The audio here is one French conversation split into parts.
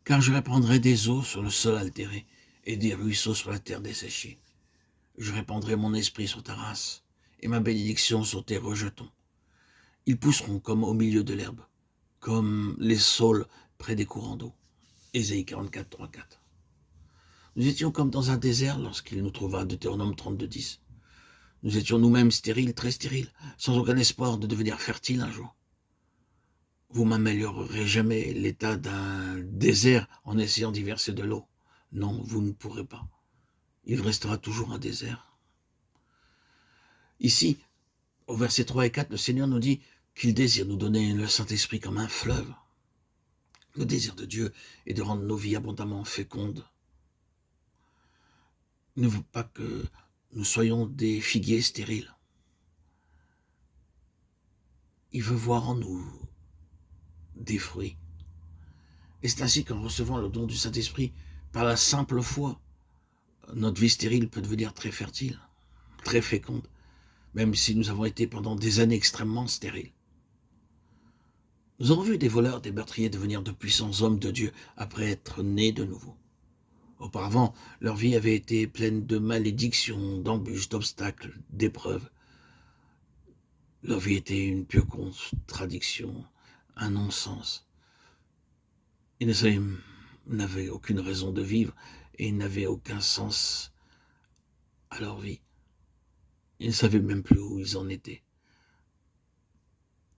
car je répandrai des eaux sur le sol altéré et des ruisseaux sur la terre desséchée. Je répandrai mon esprit sur ta race et ma bénédiction sur tes rejetons. Ils pousseront comme au milieu de l'herbe, comme les saules près des courants d'eau. Ésaïe 44, 3, 4. Nous étions comme dans un désert lorsqu'il nous trouva, Deutéronome 32, 10. Nous étions nous-mêmes stériles, très stériles, sans aucun espoir de devenir fertiles un jour. Vous m'améliorerez jamais l'état d'un désert en essayant d'y verser de l'eau. Non, vous ne pourrez pas. Il restera toujours un désert. Ici, au verset 3 et 4, le Seigneur nous dit qu'il désire nous donner le Saint-Esprit comme un fleuve. Le désir de Dieu est de rendre nos vies abondamment fécondes. Il ne veut pas que nous soyons des figuiers stériles. Il veut voir en nous des fruits. Et c'est ainsi qu'en recevant le don du Saint-Esprit, par la simple foi, notre vie stérile peut devenir très fertile, très féconde, même si nous avons été pendant des années extrêmement stériles. Nous avons vu des voleurs, des meurtriers devenir de puissants hommes de Dieu après être nés de nouveau. Auparavant, leur vie avait été pleine de malédictions, d'embûches, d'obstacles, d'épreuves. Leur vie était une pure contradiction, un non-sens. Ils n'avaient aucune raison de vivre et ils n'avaient aucun sens à leur vie. Ils ne savaient même plus où ils en étaient,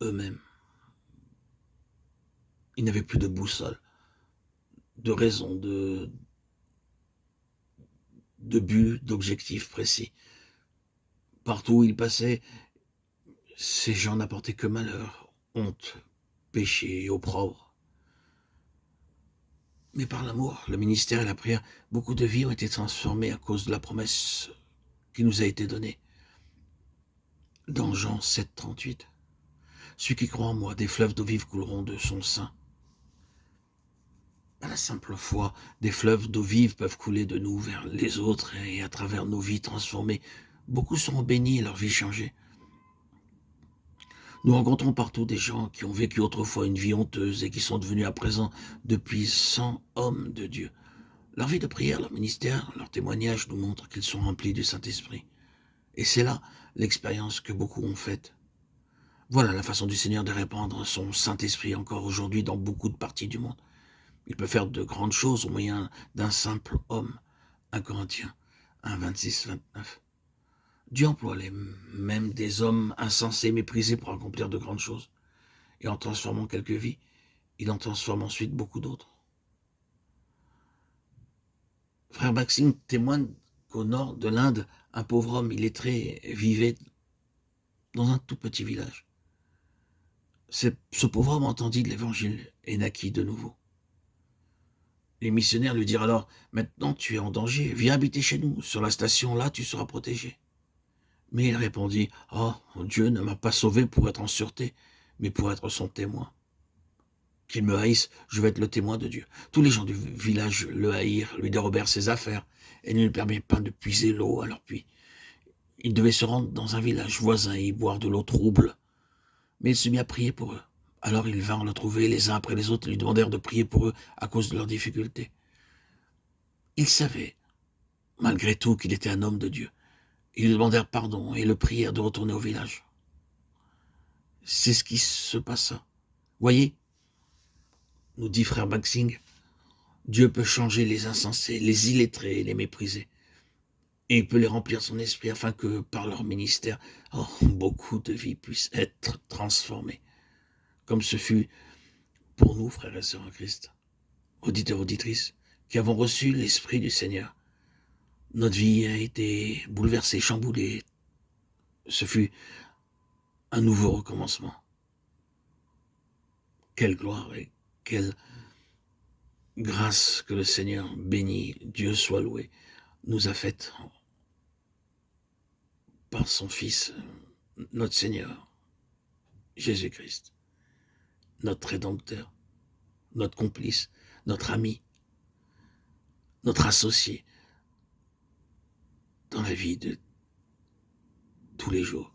eux-mêmes. Ils n'avaient plus de boussole, de raison, de but, d'objectif précis. Partout où ils passaient, ces gens n'apportaient que malheur, honte, péché et opprobre. Mais par l'amour, le ministère et la prière, beaucoup de vies ont été transformées à cause de la promesse qui nous a été donnée. Dans Jean 7, 38, celui qui croit en moi, des fleuves d'eau vive couleront de son sein. Par la simple foi, des fleuves d'eau vive peuvent couler de nous vers les autres et à travers nos vies transformées. Beaucoup seront bénis et leur vie changée. Nous rencontrons partout des gens qui ont vécu autrefois une vie honteuse et qui sont devenus à présent de puissants hommes de Dieu. Leur vie de prière, leur ministère, leur témoignage nous montrent qu'ils sont remplis du Saint-Esprit. Et c'est là l'expérience que beaucoup ont faite. Voilà la façon du Seigneur de répandre son Saint-Esprit encore aujourd'hui dans beaucoup de parties du monde. Il peut faire de grandes choses au moyen d'un simple homme. 1 Corinthiens 1, 26, 29. Dieu emploie même des hommes insensés, méprisés pour accomplir de grandes choses. Et en transformant quelques vies, il en transforme ensuite beaucoup d'autres. Frère Maxime témoigne qu'au nord de l'Inde, un pauvre homme illettré vivait dans un tout petit village. Ce pauvre homme entendit de l'évangile et naquit de nouveau. Les missionnaires lui dirent alors, « Maintenant tu es en danger, viens habiter chez nous, sur la station là tu seras protégé. » Mais il répondit, « Oh, Dieu ne m'a pas sauvé pour être en sûreté, mais pour être son témoin. Qu'il me haïsse, je vais être le témoin de Dieu. » Tous les gens du village le haïrent, lui dérobèrent ses affaires et ne lui permirent pas de puiser l'eau à leur puits. Il devait se rendre dans un village voisin et y boire de l'eau trouble. Mais il se mit à prier pour eux. Alors ils vinrent le trouver les uns après les autres et lui demandèrent de prier pour eux à cause de leurs difficultés. Ils savaient, malgré tout, qu'il était un homme de Dieu. Ils lui demandèrent pardon et le prièrent de retourner au village. C'est ce qui se passa. Voyez, nous dit frère Baxing, Dieu peut changer les insensés, les illettrés et les méprisés. Et il peut les remplir de son esprit afin que, par leur ministère, beaucoup de vies puissent être transformées. Comme ce fut pour nous, frères et sœurs en Christ, auditeurs, auditrices, qui avons reçu l'Esprit du Seigneur. Notre vie a été bouleversée, chamboulée. Ce fut un nouveau recommencement. Quelle gloire et quelle grâce que le Seigneur béni, Dieu soit loué, nous a faites par son Fils, notre Seigneur, Jésus-Christ, notre Rédempteur, notre complice, notre ami, notre associé dans la vie de tous les jours.